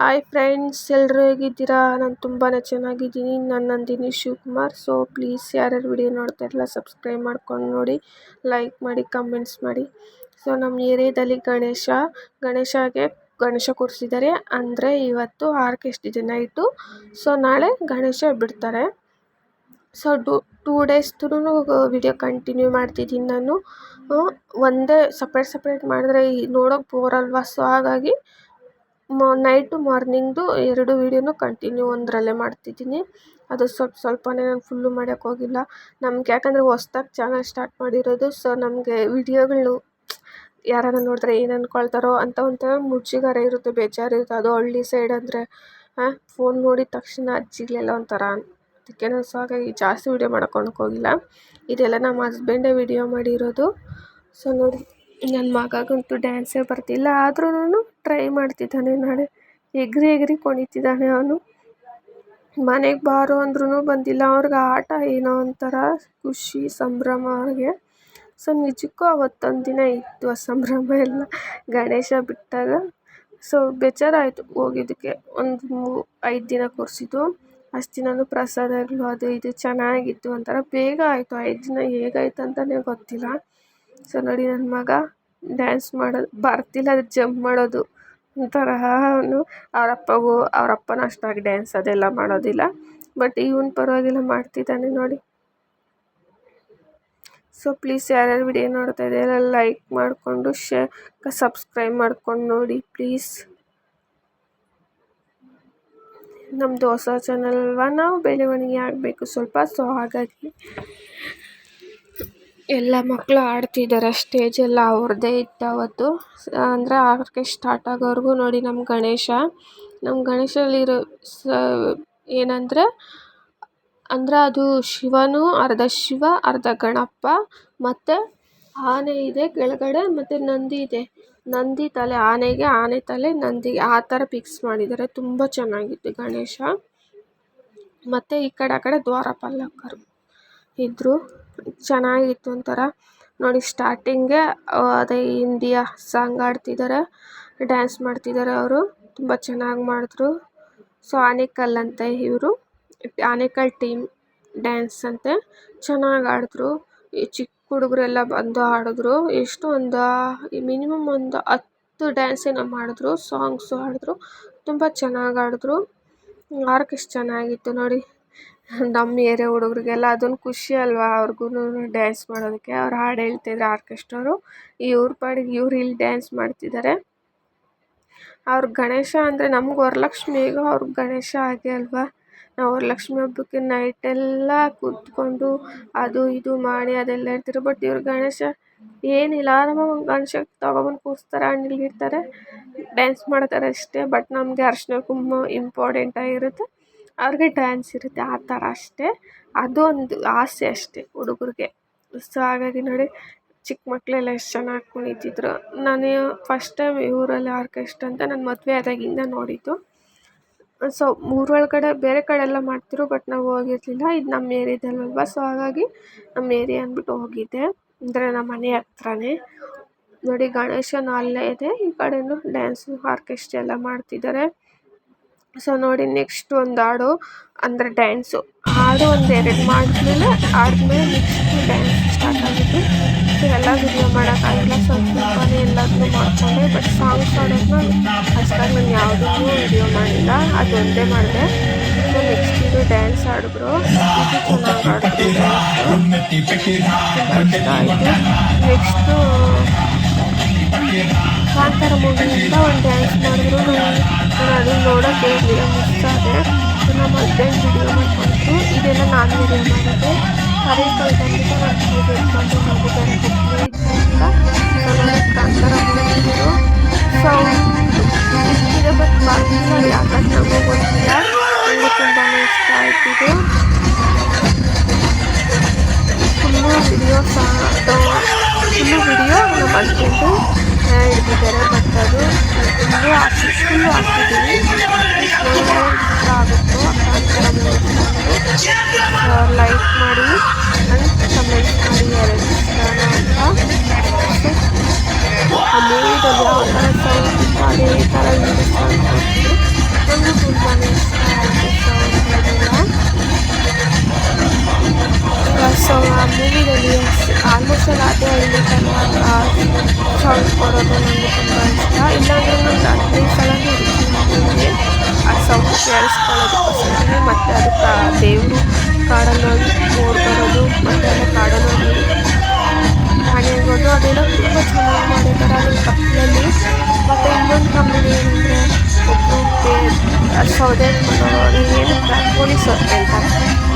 Hi friends, ಎಲ್ಲರೂ ಹೇಗಿದ್ದೀರಾ? ನಾನು ತುಂಬಾ ಚೆನ್ನಾಗಿದ್ದೀನಿ. ನಾನು ನಂದಿನಿ ಶಿವಕುಮಾರ್. ಸೊ ಪ್ಲೀಸ್ ಯಾರ್ಯಾರು ವಿಡಿಯೋ ನೋಡ್ತಾ ಇರಲ್ಲ ಸಬ್ಸ್ಕ್ರೈಬ್ ಮಾಡ್ಕೊಂಡು ನೋಡಿ, ಲೈಕ್ ಮಾಡಿ, ಕಮೆಂಟ್ಸ್ ಮಾಡಿ. ಸೊ ನಮ್ಮ ಏರಿಯಾದಲ್ಲಿ ಗಣೇಶ ಕೂರಿಸಿದ್ದಾರೆ. ಅಂದರೆ ಇವತ್ತು ಆರ್ಕೆಸ್ಟ್ ಇದೆ ನೈಟು. ಸೊ ನಾಳೆ ಗಣೇಶ ಬಿಡ್ತಾರೆ. ಸೊ 2 days ವಿಡಿಯೋ ಕಂಟಿನ್ಯೂ ಮಾಡ್ತಿದ್ದೀನಿ ನಾನು. ಒಂದೇ ಸಪ್ರೇಟ್ ಮಾಡಿದ್ರೆ ನೋಡೋಕೆ ಬೋರ್ ಅಲ್ವಾ. ಸೊ ಹಾಗಾಗಿ ನೈಟು ಮಾರ್ನಿಂಗ್ದು 2 ವೀಡಿಯೋನು ಕಂಟಿನ್ಯೂ ಒಂದರಲ್ಲೇ ಮಾಡ್ತಿದ್ದೀನಿ. ಅದು ಸ್ವಲ್ಪನೇ, ನಾನು ಫುಲ್ಲು ಮಾಡೋಕ್ಕೆ ಹೋಗಿಲ್ಲ. ನಮ್ಗೆ ಯಾಕಂದರೆ ಹೊಸ್ದಾಗಿ ಚಾನಲ್ ಸ್ಟಾರ್ಟ್ ಮಾಡಿರೋದು. ಸೊ ನಮಗೆ ವಿಡಿಯೋಗಳು ಯಾರಾನ ನೋಡಿದ್ರೆ ಏನು ಅಂದ್ಕೊಳ್ತಾರೋ ಅಂತ ಒಂಥರ ಮುಜುಗರ ಇರುತ್ತೆ, ಬೇಜಾರಿರುತ್ತೆ. ಅದು ಹಳ್ಳಿ ಸೈಡ್ ಅಂದರೆ ಫೋನ್ ನೋಡಿದ ತಕ್ಷಣ ಅಜ್ಜಿಗಳೆಲ್ಲ ಒಂಥರ. ಅದಕ್ಕೆ ನಾನು ಸೊ ಹಾಗಾಗಿ ಜಾಸ್ತಿ ವೀಡಿಯೋ ಮಾಡ್ಕೊಳಕ್ಕೆ ಹೋಗಿಲ್ಲ. ಇದೆಲ್ಲ ನಮ್ಮ ಹಸ್ಬೆಂಡೇ ವಿಡಿಯೋ ಮಾಡಿರೋದು. ಸೊ ನೋಡಿ, ನನ್ನ ಮಗಗಂತೂ ಡ್ಯಾನ್ಸೇ ಬರ್ತಿಲ್ಲ, ಆದ್ರೂ ಟ್ರೈ ಮಾಡ್ತಿದ್ದಾನೆ. ನಾಳೆ ಎಗ್ರಿ ಕುಣಿತಿದ್ದಾನೆ ಅವನು. ಮನೆಗೆ ಬಾರೋ ಅಂದ್ರೂ ಬಂದಿಲ್ಲ. ಅವ್ರಿಗೆ ಆಟ ಏನೋ ಒಂಥರ ಖುಷಿ, ಸಂಭ್ರಮ ಅವ್ರಿಗೆ. ಸೊ ನಿಜಕ್ಕೂ ಅವತ್ತೊಂದು ದಿನ ಇತ್ತು ಆ ಸಂಭ್ರಮ ಎಲ್ಲ ಗಣೇಶ ಬಿಟ್ಟಾಗ. ಸೊ ಬೇಜಾರಾಯಿತು ಹೋಗಿದ್ದಕ್ಕೆ. 5 ದಿನ ಕೂರಿಸಿದ್ದು, ಅಷ್ಟು ದಿನವೂ ಪ್ರಸಾದಗಳು ಅದು ಇದು ಚೆನ್ನಾಗಿತ್ತು. ಒಂಥರ ಬೇಗ ಆಯಿತು. 5 ದಿನ ಹೇಗಾಯ್ತು ಅಂತಲೇ ಗೊತ್ತಿಲ್ಲ. ಸೊ ನೋಡಿ, ನನ್ನ ಮಗ ಡ್ಯಾನ್ಸ್ ಮಾಡೋದು ಬರ್ತಿಲ್ಲ, ಅದು ಜಂಪ್ ಮಾಡೋದು ಒಂಥರ. ಅವನು ಅವ್ರ ಅಪ್ಪನೂ ಅಷ್ಟಾಗಿ ಡ್ಯಾನ್ಸ್ ಅದೆಲ್ಲ ಮಾಡೋದಿಲ್ಲ. ಬಟ್ ಇವನು ಪರವಾಗಿಲ್ಲ ಮಾಡ್ತಿದ್ದಾನೆ ನೋಡಿ. ಸೊ ಪ್ಲೀಸ್ ಯಾರ್ಯಾರು ವಿಡಿಯೋ ನೋಡ್ತಾ ಇದ್ದೀರ ಲೈಕ್ ಮಾಡಿಕೊಂಡು ಸಬ್ಸ್ಕ್ರೈಬ್ ಮಾಡ್ಕೊಂಡು ನೋಡಿ ಪ್ಲೀಸ್. ನಮ್ಮದು ಹೊಸ ಚಾನಲ್ ಅಲ್ವಾ, ನಾವು ಬೆಳವಣಿಗೆ ಆಗಬೇಕು ಸ್ವಲ್ಪ. ಸೊ ಹಾಗಾಗಿ ಎಲ್ಲ ಮಕ್ಕಳು ಆಡ್ತಿದ್ದಾರೆ. ಸ್ಟೇಜೆಲ್ಲ ಅವ್ರದ್ದೇ ಇತ್ತು ಅವತ್ತು. ಅಂದರೆ ಆರ್ಕೆಸ್ಟ್ ಸ್ಟಾರ್ಟ್ ಆಗೋವರೆಗೂ ನೋಡಿ. ನಮ್ಮ ಗಣೇಶಲ್ಲಿರೋ ಏನಂದರೆ ಅದು ಶಿವನು, ಅರ್ಧ ಶಿವ ಅರ್ಧ ಗಣಪ, ಮತ್ತು ಆನೆ ಇದೆ ಕೆಳಗಡೆ, ಮತ್ತು ನಂದಿ ಇದೆ. ನಂದಿ ತಲೆ ಆನೆಗೆ, ಆನೆ ತಲೆ ನಂದಿಗೆ, ಆ ಥರ ಫಿಕ್ಸ್ ಮಾಡಿದ್ದಾರೆ. ತುಂಬ ಚೆನ್ನಾಗಿತ್ತು ಗಣೇಶ. ಮತ್ತು ಈ ಕಡೆ ಆ ಕಡೆ ದ್ವಾರಪಾಲಕರು ಇದ್ದರು, ಚೆನ್ನಾಗಿತ್ತು ಒಂಥರ ನೋಡಿ. ಸ್ಟಾರ್ಟಿಂಗೇ ಅದೇ ಇಂಡಿಯಾ ಸಾಂಗ್ ಆಡ್ತಿದ್ದಾರೆ, ಡ್ಯಾನ್ಸ್ ಮಾಡ್ತಿದ್ದಾರೆ ಅವರು. ತುಂಬ ಚೆನ್ನಾಗಿ ಮಾಡಿದ್ರು. ಸೊ ಆನೇಕಲ್ ಅಂತೆ ಇವರು, ಆನೇಕಲ್ ಟೀಮ್ ಡ್ಯಾನ್ಸ್ ಅಂತೆ. ಚೆನ್ನಾಗಿ ಆಡಿದ್ರು. ಈ ಚಿಕ್ಕ ಹುಡುಗರೆಲ್ಲ ಬಂದು ಆಡಿದ್ರು. ಎಷ್ಟು ಮಿನಿಮಮ್ ಒಂದು 10 ಡ್ಯಾನ್ಸ್ ಏನೋ ಮಾಡಿದ್ರು, ಸಾಂಗ್ಸು ಆಡಿದ್ರು. ತುಂಬ ಚೆನ್ನಾಗಿ ಆಡಿದ್ರು. ಆರ್ಕೆಸ್ಟ್ ಚೆನ್ನಾಗಿತ್ತು ನೋಡಿ. ನಮ್ಮ ಏರಿಯಾ ಹುಡುಗರಿಗೆಲ್ಲ ಅದೊಂದು ಖುಷಿ ಅಲ್ವಾ, ಅವ್ರಿಗೂ ಡ್ಯಾನ್ಸ್ ಮಾಡೋದಕ್ಕೆ. ಅವ್ರು ಹಾಡು ಹೇಳ್ತಿದ್ರು ಆರ್ಕೆಸ್ಟ್ರವರು, ಇವ್ರ ಪಾಡಿಗೆ ಇವ್ರು ಇಲ್ಲಿ ಡ್ಯಾನ್ಸ್ ಮಾಡ್ತಿದ್ದಾರೆ. ಅವ್ರ ಗಣೇಶ ಅಂದರೆ ನಮ್ಗೆ ವರಲಕ್ಷ್ಮಿ ಹೇಗೋ ಅವ್ರಿಗೆ ಗಣೇಶ ಹಾಗೆ ಅಲ್ವಾ. ನಾವು ವರಲಕ್ಷ್ಮಿ ಹಬ್ಬಕ್ಕೆ ನೈಟೆಲ್ಲ ಕೂತ್ಕೊಂಡು ಅದು ಇದು ಮಾಡಿ ಅದೆಲ್ಲ ಇರ್ತಾರೆ. ಬಟ್ ಇವ್ರ ಗಣೇಶ ಏನಿಲ್ಲ, ಆರಾಮಾಗಿ ಗಣೇಶ ತೊಗೊಬಂದು ಕೂರಿಸ್ತಾರೆ, ಹಣ್ಣಲ್ಲಿಡ್ತಾರೆ, ಡ್ಯಾನ್ಸ್ ಮಾಡ್ತಾರೆ ಅಷ್ಟೇ. ಬಟ್ ನಮಗೆ ಅರಿಶಿನ ಕುಂಕುಮ ಇಂಪಾರ್ಟೆಂಟ್ ಆಗಿರುತ್ತೆ, ಅವ್ರಿಗೆ ಡ್ಯಾನ್ಸ್ ಇರುತ್ತೆ, ಆ ಥರ ಅಷ್ಟೇ. ಅದೊಂದು ಆಸೆ ಅಷ್ಟೇ ಹುಡುಗರಿಗೆ. ಸೊ ಹಾಗಾಗಿ ನೋಡಿ, ಚಿಕ್ಕ ಮಕ್ಕಳೆಲ್ಲ ಎಷ್ಟು ಚೆನ್ನಾಗಿ ಕುಣಿತಿದ್ರು. ನಾನು ಫಸ್ಟ್ ಟೈಮ್ ಊರಲ್ಲಿ ಆರ್ಕೆಸ್ಟ್ ಅಂತ ನಾನು ಮದುವೆ ಆದಾಗಿಂದ ನೋಡಿದ್ದು. ಸೊ ಊರೊಳಗಡೆ ಬೇರೆ ಕಡೆ ಎಲ್ಲ ಮಾಡ್ತಿದ್ರು, ಬಟ್ ನಾವು ಹೋಗಿರಲಿಲ್ಲ. ಇದು ನಮ್ಮ ಏರಿಯಾದಲ್ಲಲ್ವ. ಸೊ ಹಾಗಾಗಿ ನಮ್ಮ ಏರಿಯಾ ಅಂದ್ಬಿಟ್ಟು ಹೋಗಿದ್ದೆ. ಅಂದರೆ ನಮ್ಮ ಮನೆ ಹತ್ರನೇ ನೋಡಿ. ಗಣೇಶನ ಅಲ್ಲೇ ಇದೆ, ಈ ಕಡೆಯೂ ಡ್ಯಾನ್ಸು ಆರ್ಕೆಸ್ಟ್ ಎಲ್ಲ ಮಾಡ್ತಿದ್ದಾರೆ. ಸೊ ನೋಡಿ, ನೆಕ್ಸ್ಟ್ ಒಂದು ಹಾಡು ಅಂದರೆ ಡ್ಯಾನ್ಸು ಹಾಡು 1-2 ಆದಮೇಲೆ ನೆಕ್ಸ್ಟ್ ಡ್ಯಾನ್ಸ್ ಸ್ಟಾರ್ಟ್ ಆಗಿತ್ತು. ಸೊ ಎಲ್ಲ ವಿಡಿಯೋ ಮಾಡೋಕ್ಕಾಗಿಲ್ಲ, ಸ್ವಲ್ಪನೇ ಎಲ್ಲದನ್ನೂ ಮಾಡಿಕೊಂಡೆ. ಬಟ್ ಸಾಂಗ್ಸ್ ಹಾಡೋದನ್ನ ಅಷ್ಟಾಗಿ ನಾನು ಯಾವುದನ್ನೂ ವಿಡಿಯೋ ಮಾಡಿಲ್ಲ, ಅದೊಂದೇ ಮಾಡಿದೆ. ಸೊ ನೆಕ್ಸ್ಟ್ ಇದು ಡ್ಯಾನ್ಸ್ ಆಡಿದ್ರು, ಇದು ಚೆನ್ನಾಗಿ ಆಡಿದ್ರು ಡ್ಯಾನ್ಸು. ನೆಕ್ಸ್ಟು ಕಾಂತಾರ ಮೂವಿಯಿಂದ ಒಂದು ಡ್ಯಾನ್ಸ್ ಮಾಡಿದ್ರು. ನಾನು ಅದನ್ನು ನೋಡೋಕ್ಕೆ ವಿಡಿಯೋ ಮಿಸ್ ಆದೆ. ನಮ್ಮ ಹಸ್ಬೆಂಡ್ ವಿಡಿಯೋ ಮಾಡ್ಕೊಂಡ್ರು, ಇದೆಲ್ಲ ನಾನು ವಿಡಿಯೋ ಮಾಡಿದ್ದೆ. ಕರೆಂಟಲ್ಲಿ ಬಂದಿದ್ದು ನಾನು ಎತ್ಕೊಂಡು ಹೋಗಿದ್ದಾರೆ ಹುಬ್ಬಳ್ಳಿ ಅಂತ. ಸೊ ನನಗೆ ಕಾಂತಾರ ಮೂವಿದ್ರು. ಸೊ ಇಷ್ಟಿದೆ, ಬಟ್ ಬಾಕಿ ಯಾಕಂತ ನಮಗೂ ಗೊತ್ತಿಲ್ಲ. ನನಗೆ ತುಂಬಾ ಇಷ್ಟ ಆಯ್ತಿದ್ದು. ಫುಲ್ಲು ವಿಡಿಯೋ ನಮ್ಮ ಹಸ್ಬೆಂಡು ಹಿಡಿದಿದ್ದಾರೆ. ಬಟ್ ಅದು ಫುಲ್ಲು ಹಾಕ್ತಿದ್ದೀನಿ. ಇಷ್ಟ ಆಗುತ್ತೋ ಕಾಂತಾರ ಮೂವಿ ಲೈಕ್ ಮಾಡಿ and ಕಮೆಂಟ್ ಮಾಡಿ ಯಾರು ಇಷ್ಟನೋ ಅಂತ. ಆ ಮೂವಿದಲ್ಲಿ ಯಾವ ಥರ ಸೌಂಡ್ ಅದೇ ಥರ ಒಂದೊಂದ್ಸಲ ಅದೇ ಸೌಂಡ್ ಕೊಡೋದು ನನಗೆ ತುಂಬ ಇಷ್ಟ. ಇಲ್ಲಾಂದ್ರೆ ನಾನು 15 ಸಲನೂ ಹೊಡಿತೀನಿ ಆ ಸೌಂಡ್ ಕೇಳಿಸ್ಕೊಳ್ಳೋದಕ್ಕೋಸ್ಕರನೇ. ಮತ್ತು ಅದಕ್ಕೆ ದೇವರು ಕಾಡಲ್ಲಿ ಹೋಗಿ ಓಡ್ಬರೋದು ಮತ್ತು ಅಲ್ಲೇ ಕಾಡಲ್ಲಿ ಹೋಗಿ ಮನೆಗೋದು ಅದೆಲ್ಲ ತುಂಬ ಚೆನ್ನಾಗಿ ಮಾಡಿದ್ದಾರೆ ಅದನ್ನ ಕತ್ತಲಲ್ಲಿ. ಮತ್ತು ಇನ್ನೊಂದು ಕಾಮಿಡಿ ಏನಂದರೆ ಒಬ್ಬರು ಸೌದೆ ಮಾಡೋರು ಏನಕ್ಕೆ ಪೊಲೀಸವ್ರು ಕೇಳ್ತಾರೆ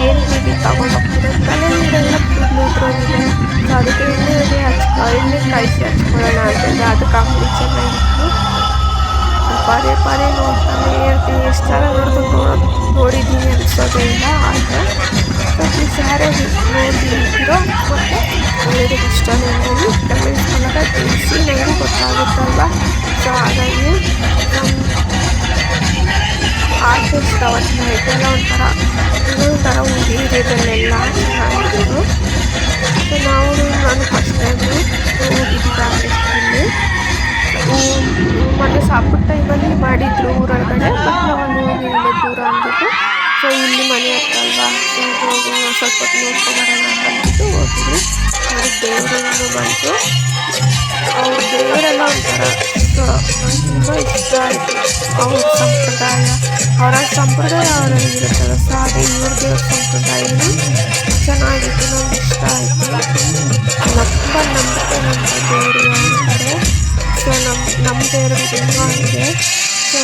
ಏನಕ್ಕೆ ಇಲ್ಲಿ ತಗೊಂಡು ಹೋಗ್ತಿರೋ ತಲೆಯಲ್ಲೆಲ್ಲ ಕೂದಲುದ್ರೋಗಿದೆ, ಸೊ ಅದಕ್ಕೆ ಎಣ್ಣೆ ಕಾಯಿಸಿ ಹಚ್ಕೊಳ್ಳೋಣ ಅಂತಂದರೆ ಅದು ಕಾಮಿಡಿ ಚೆನ್ನಾಗಿತ್ತು. ಪದೇ ಪದೇ ನೋಡ್ತಾನೆ ಇರ್ತೀನಿ, ಎಷ್ಟು ಸಲ ನೋಡಿದ್ದೀನಿ ಅನಿಸೋದೇ ಇಲ್ಲ. ಆದರೆ ಸೊ ಪ್ಲೀಸ್ ಯಾರೇ ನೋಡಿದ್ದೀರೋ ಮತ್ತು ಒಳ್ಳೆಯದಕ್ಕೆ ಇಷ್ಟ ನನಗೆ ಕಮೆಂಟ್ಸ್ ಮೂಲಕ ತಿಳಿಸಿ, ನನಗೂ ಗೊತ್ತಾಗುತ್ತಲ್ವ. ಸೊ ಹಾಗಾಗಿ ಆರ್ಟಿಸ್ಟ್ ಅವತ್ತು ನೈಟೆಲ್ಲ ಇನ್ನೊಂಥರ ಏರಿಯಾದಲ್ಲೆಲ್ಲ ಚೆನ್ನಾಗಿತ್ತು. ಸೊ ನಾನು ಫಸ್ಟ್ ಟೈಮು ಹೋಗಿದ್ದು ಆರ್ಟಿಸ್ಟಲ್ಲಿ. ಮೊನ್ನೆ ಸಾಪಿದ ಟೈಮಲ್ಲಿ ಮಾಡಿದ್ರು ಊರೊಳಗಡೆ, ಬಟ್ ನಾವು ಅಲ್ಲಿ ಹೋಗಿಲ್ಲ ದೂರ ಅಂದ್ಬಿಟ್ಟು. ಸೊ ಇಲ್ಲಿ ಮನೆ ಹತ್ರ ಅಲ್ವಾ, ಸೊ ಹೋಗಿ ಸ್ವಲ್ಪ ಹೊತ್ತು ನೋಡ್ಕೊಂಬರೋಣ ಅಂದ್ಬಿಟ್ಟು ಹೋಗಿದ್ವಿ. ನೋಡಿ ದೇವರನ್ನು ಬಂತು, ಅವ್ರ ದೇವರೆಲ್ಲ ಒಂಥರ ತುಂಬ ಇಷ್ಟ ಆಯಿತು. ಅವ್ರ ಸಂಪ್ರದಾಯ ಅವರಲ್ಲಿರುತ್ತಲ್ಲ, ಸೊ ಹಾಗೆ ಇವ್ರ ದೇವ್ರ ಸಂಪ್ರದಾಯನೂ ಚೆನ್ನಾಗಿತ್ತು, ನಮ್ಗೆ ಇಷ್ಟ ಆಯಿತು. ತುಂಬ ನಂಬಿಕೆ ನಮ್ಮ ದೇವರು ಅಂತಾರೆ. ಸೊ ನಮ್ಮ ದೇವರು ಹಂಗೆ. ಸೊ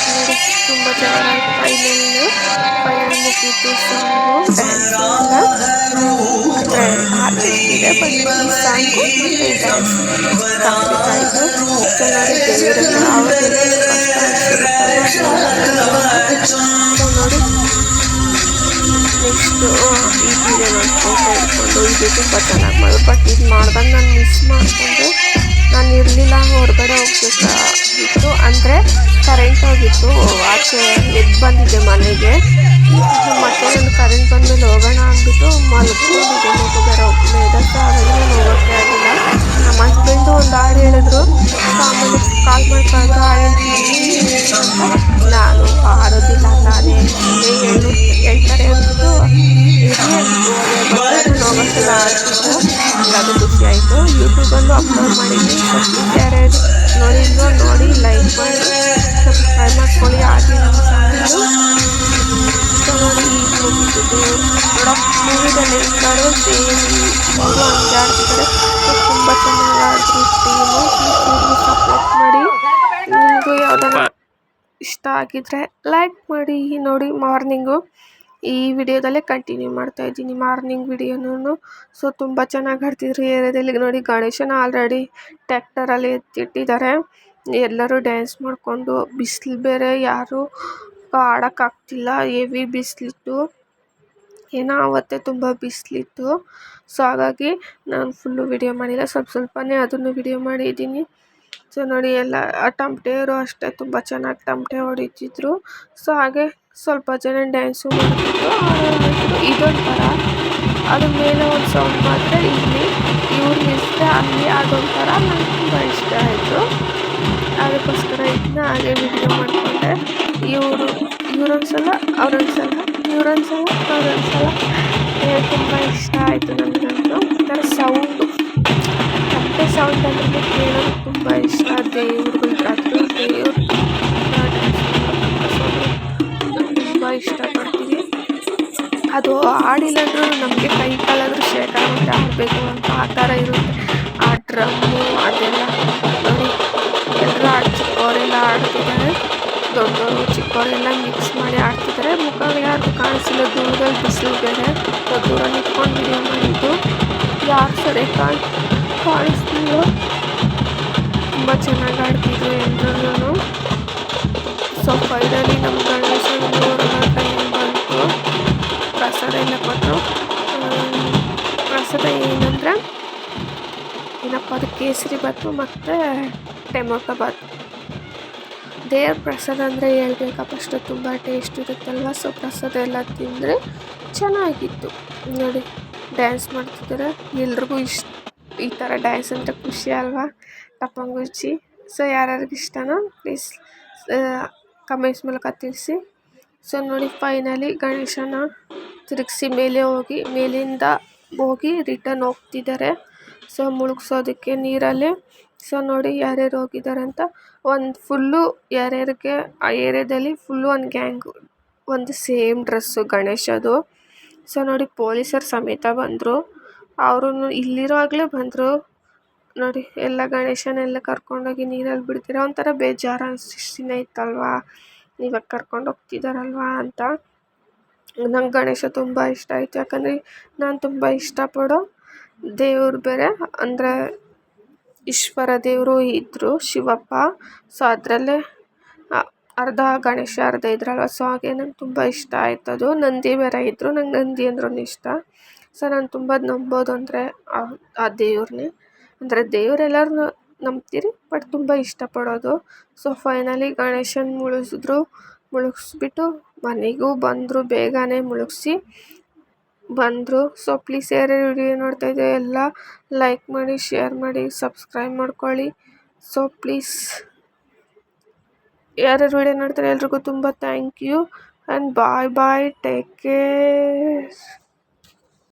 ನೋಡಿ ತುಂಬ ಚೆನ್ನಾಗಿ ಫೈನಲ್ ಮುಗೀತು ಸಾಂಗು, ಡ್ಯಾನ್ಸ್ ಎಲ್ಲ ಅಂದರೆ ಆರ್ಟಿಸ್ಟ್ ಇದೆ, ಬಟ್ ಈ ಸಾಂಗು ಮತ್ತು ಈ ಡ್ಯಾನ್ಸ್ ಕಂಪ್ಲೀಟ್ ಆಯಿತು. ಸೊ ನೋಡಿ ದೇವರೆಲ್ಲ ಅವ್ರಿಗೆಲ್ಲ ಕಷ್ಟ ಅನಿಸಿರುತ್ತಲ್ವ. ಸೊ ನೋಡಿ ನೆಕ್ಸ್ಟು ಈ ವಿಡಿಯೋ ನಾನು ಫೋಟೋ ಇಟ್ಕೊಂಡು ಇದು ತುಂಬ ಚೆನ್ನಾಗಿ ಮಾಡೋದು. ಬಟ್ ಇದು ಮಾಡ್ದಾಗ ನಾನು ಮಿಸ್ ಮಾಡಿಕೊಂಡು ನಾನು ಇರಲಿಲ್ಲ, ಹೊರಗಡೆ ಹೋಗ್ಬೇಕಾಗಿತ್ತು. ಅಂದರೆ ಕರೆಂಟ್ ಹೋಗಿತ್ತು, ಆಚೆ ಎದ್ದು ಬಂದಿದ್ದೆ ಮನೆಗೆ. ಮತ್ತು ನಾನು ಕರೆಂಟ್ ಬಂದಮೇಲೆ ಹೋಗೋಣ ಅಂದ್ಬಿಟ್ಟು ಮಲ್ಕೊಂಡಿದ್ದೆ, ಮಗು ಬೇರೆ ಹೋಗ್ತಾನೆ ಇದೆ. ಸೊ ಹಾಗಾಗಿ ನಾನು ಹೋಗೋಕ್ಕೆ ಆಗಿಲ್ಲ. ನಮ್ಮ ಹಸ್ಬೆಂಡು ಒಂದು ಹಾಡು ಹೇಳಿದ್ರು, ಆಮೇಲೆ ಕಾಲ್ ಮಾಡ್ಕೊಂಡು ಹಾಡು ಹೇಳ್ತೀನಿ ಅಂತ. ನಾನು ಹಾಡೋದಿಲ್ಲ, ನಾನೇ ಹೇಳ್ತಾರೆ ಅಂದ್ಬಿಟ್ಟು ಇರಲಿ ಅಂದ್ಬಿಟ್ಟು ನಾನು ಹೋಗೋಕ್ಕೆಲ್ಲ ಆಡ್ತಿದ್ದೆ. ಅದು ಖುಷಿ ಆಯಿತು. ಯೂಟ್ಯೂಬಲ್ಲೂ ಅಪ್ಲೋಡ್ ಮಾಡಿದ್ದೀನಿ. ಸ್ವಲ್ಪ ಯಾರ್ಯಾರು ನೋಡಿದ್ರು ನೋಡಿ, ಲೈಕ್ ಮಾಡಿ, ಸಬ್ಸ್ಕ್ರೈಬ್ ಮಾಡ್ಕೊಳ್ಳಿ. ಆಗಿ ನಮ್ಮ ಚಾನಲ್ಲು. ಸೊ ನೋಡಿ ಈಗ ಮುಗಿದ್ದು ನೋಡೋ ಮೂವಿದಲ್ಲಿ ಎಲ್ಲರೂ ಸೇಮ್ ಇವರು ಹಂಗೆ ಆಡ್ತಿದ್ದಾರೆ. ಸೊ ತುಂಬ ಚೆನ್ನಾಗಿ ಆಡಿದ್ರು ಟೀಮು. ಪ್ಲೀಸ್ ಸಪೋರ್ಟ್ ಮಾಡಿ. ನಿಮಗೂ ಯಾವ್ದಾರ ಇಷ್ಟ ಆಗಿದ್ರೆ ಲೈಕ್ ಮಾಡಿ. ನೋಡಿ ಮಾರ್ನಿಂಗು ಈ ವಿಡಿಯೋದಲ್ಲೇ ಕಂಟಿನ್ಯೂ ಮಾಡ್ತಾಯಿದ್ದೀನಿ, ಮಾರ್ನಿಂಗ್ ವಿಡಿಯೋನೂ. ಸೊ ತುಂಬ ಚೆನ್ನಾಗಿ ಆಡ್ತಿದ್ರು ಏರಿಯಾದಲ್ಲಿ. ನೋಡಿ ಗಣೇಶನ ಆಲ್ರೆಡಿ ಟ್ಯಾಕ್ಟರಲ್ಲಿ ಎತ್ತಿಟ್ಟಿದ್ದಾರೆ. ಎಲ್ಲರೂ ಡ್ಯಾನ್ಸ್ ಮಾಡಿಕೊಂಡು, ಬಿಸಿಲು ಬೇರೆ ಯಾರೂ ಆಡೋಕ್ಕಾಗ್ತಿಲ್ಲ, ಹೆವಿ ಬಿಸಿಲಿತ್ತು. ಏನೋ ಆವತ್ತೇ ತುಂಬ ಬಿಸಿಲಿತ್ತು. ಸೊ ಹಾಗಾಗಿ ನಾನು ಫುಲ್ಲು ವಿಡಿಯೋ ಮಾಡಿಲ್ಲ, ಸ್ವಲ್ಪನೇ ಅದನ್ನು ವಿಡಿಯೋ ಮಾಡಿದ್ದೀನಿ. ಸೊ ನೋಡಿ ಎಲ್ಲ ಟಮಟೆಯವರು ಅಷ್ಟೇ ತುಂಬ ಚೆನ್ನಾಗಿ ಟಮಟೆ ಹೊಡಿತಿದ್ರು. ಸೊ ಹಾಗೆ ಸ್ವಲ್ಪ ಜನ ಡ್ಯಾನ್ಸು ಮಾಡ್ತಿದ್ರು, ಇದೊಂಥರ. ಅದ್ರ ಮೇಲೆ ಒಂದು ಸೌಂಡ್ ಮಾತ್ರ ಇಲ್ಲಿ ಇವ್ರು ನಿಲ್ಲಿಸಿದೆ, ಅಲ್ಲಿ ಅದೊಂಥರ ನನಗೆ ತುಂಬ ಇಷ್ಟ ಆಯಿತು. ಅದಕ್ಕೋಸ್ಕರ ಇದನ್ನ ಹಾಗೆ ವಿಡಿಯೋ ಮಾಡಿಕೊಂಡೆ. ಇವರೊಂದ್ಸಲ ಅವರೊಂದ್ಸಲ ತುಂಬ ಇಷ್ಟ ಆಯಿತು ನನಗಂತೂ. ಒಂಥರ ಸೌಂಡು, ತಪ್ಪೆ ಸೌಂಡ್ ಅಂದರೆ ಕೇಳೋದು ತುಂಬ ಇಷ್ಟ. ದೇವ್ರಿಗೂ ಇದ್ರಾದ್ರು ದೇವ್ರು ತುಂಬ ಇಷ್ಟಪಡ್ತೀವಿ. ಅದು ಹಾಡಿಲ್ಲಂದ್ರೂ ನಮಗೆ ಕೈ ಕಾಲಾದರೂ ಶೇಕ್ ಆಗುತ್ತೆ, ಆಡಬೇಕು ಅಂತ ಆ ಥರ ಇರುತ್ತೆ. ಆ ಡ್ರಮ್ಮು ಅದೆಲ್ಲ ನೋಡಿ ಎಲ್ಲರೂ ಚಿಕ್ಕವರೆಲ್ಲ ಆಡ್ತಿದ್ದಾರೆ, ದೊಡ್ಡವರು ಚಿಕ್ಕವರೆಲ್ಲ ಮಿಕ್ಸ್ ಮಾಡಿ ಆಡ್ತಿದ್ದಾರೆ. ಮುಖ ಯಾರಿಗೂ ಕಾಣಿಸಿಲ್ಲ, ದೂರದಲ್ಲಿ ಬಿಸಿಲು ಬೇರೆ. ದೂರ ನಿಂತ್ಕೊಂಡು ವಿಡಿಯೋ ಮಾಡಿದ್ದು, ಯಾರು ಸರಿ ಕಾಣಿಸ್ತಿಲ್ಲ. ತುಂಬ ಚೆನ್ನಾಗಿ ಆಡ್ತಿದ್ರು ಎಲ್ಲರೂ. ಸೊ ಫೈನಲಿ ನಮ್ಮ ಗಣೇಶನ ಟೈಮ್ ಬಂತು. ಪ್ರಸಾದ ಎಲ್ಲ ಕೊಟ್ಟರು. ಪ್ರಸಾದ ಏನಂದರೆ ಏನಪ್ಪ ಅದು ಕೇಸರಿ ಬಾತು ಮತ್ತು ಟೊಮೊಟೊ ಬಾತು. ದೇವ್ರ ಪ್ರಸಾದ ಅಂದರೆ ಹೇಳ್ಬೇಕಪ್ಪ, ಅಷ್ಟು ತುಂಬ ಟೇಸ್ಟ್ ಇರುತ್ತಲ್ವ. ಸೊ ಪ್ರಸಾದ ಎಲ್ಲ ತಿಂದರೆ ಚೆನ್ನಾಗಿತ್ತು. ನೋಡಿ ಡ್ಯಾನ್ಸ್ ಮಾಡ್ತಿದ್ದಾರೆ, ಎಲ್ರಿಗೂ ಈ ಥರ ಡ್ಯಾನ್ಸ್ ಅಂದರೆ ಖುಷಿ ಅಲ್ವಾ, ಟಪ್ಪಂಗುಚ್ಚಿ. ಸೊ ಯಾರ್ಯಾರಿಗೆ ಇಷ್ಟನೋ ಪ್ಲೀಸ್ ಕಮೆಂಟ್ಸ್ ಮೂಲಕ ತಿಳಿಸಿ. ಸೊ ನೋಡಿ ಫೈನಲಿ ಗಣೇಶನ ತಿರುಗಿಸಿ ಮೇಲಿಂದ ಹೋಗಿ ರಿಟರ್ನ್ ಹೋಗ್ತಿದ್ದಾರೆ. ಸೊ ಮುಳುಗ್ಸೋದಕ್ಕೆ ನೀರಲ್ಲಿ. ಸೊ ನೋಡಿ ಯಾರ್ಯಾರು ಹೋಗಿದ್ದಾರೆ ಅಂತ. ಒಂದು ಫುಲ್ಲು ಯಾರ್ಯಾರಿಗೆ ಆ ಏರಿಯಾದಲ್ಲಿ ಫುಲ್ಲು ಒಂದು ಗ್ಯಾಂಗು, ಒಂದು ಸೇಮ್ ಡ್ರೆಸ್ಸು ಗಣೇಶದು. ಸೊ ನೋಡಿ ಪೊಲೀಸರು ಸಮೇತ ಬಂದರು. ಅವರು ಇಲ್ಲಿರುವಾಗಲೇ ಬಂದರು ನೋಡಿ. ಎಲ್ಲ ಗಣೇಶನೆಲ್ಲ ಕರ್ಕೊಂಡೋಗಿ ನೀರಲ್ಲಿ ಬಿಡ್ತೀರ ಒಂಥರ ಬೇಜಾರು ಅನಿಸ್ತಿನ ಇತ್ತಲ್ವಾ, ಇವಾಗ ಕರ್ಕೊಂಡು ಹೋಗ್ತಿದ್ದಾರಲ್ವಾ ಅಂತ. ನಂಗೆ ಗಣೇಶ ತುಂಬ ಇಷ್ಟ ಆಯಿತು, ಯಾಕಂದರೆ ನಾನು ತುಂಬ ಇಷ್ಟಪಡೋ ದೇವ್ರು ಬೇರೆ, ಅಂದರೆ ಈಶ್ವರ ದೇವರು ಇದ್ದರು ಶಿವಪ್ಪ. ಸೊ ಅದರಲ್ಲೇ ಅರ್ಧ ಗಣೇಶ ಅರ್ಧ ಇದ್ರಲ್ವ, ಸೊ ಹಾಗೆ ನಂಗೆ ತುಂಬ ಇಷ್ಟ ಆಯ್ತದು. ನಂದಿ ಬೇರೆ ಇದ್ದರು, ನಂಗೆ ನಂದಿ ಅಂದ್ರೂ ಇಷ್ಟ. ಸೊ ನಾನು ತುಂಬ ನಂಬೋದು ಅಂದರೆ ಆ ದೇವ್ರನ್ನೇ, ಅಂದರೆ ದೇವ್ರೆಲ್ಲರೂ ನಂಬ್ತೀರಿ ಬಟ್ ತುಂಬ ಇಷ್ಟಪಡೋದು. ಸೊ ಫೈನಲಿ ಗಣೇಶನ ಮುಳುಗಿಸ್ಬಿಟ್ಟು ಮನೆಗೂ ಬಂದರು, ಬೇಗನೆ ಮುಳುಗಿಸಿ ಬಂದರು. ಸೊ ಪ್ಲೀಸ್ ಯಾರ್ಯಾರು ವಿಡಿಯೋ ನೋಡ್ತಾಯಿದ್ದೆ ಎಲ್ಲ ಲೈಕ್ ಮಾಡಿ, ಶೇರ್ ಮಾಡಿ, ಸಬ್ಸ್ಕ್ರೈಬ್ ಮಾಡ್ಕೊಳ್ಳಿ. ಸೊ ಪ್ಲೀಸ್ ಯಾರ್ಯಾರು ವಿಡಿಯೋ ನೋಡ್ತಾರೆ ಎಲ್ರಿಗೂ ತುಂಬ thank you and bye bye, take care.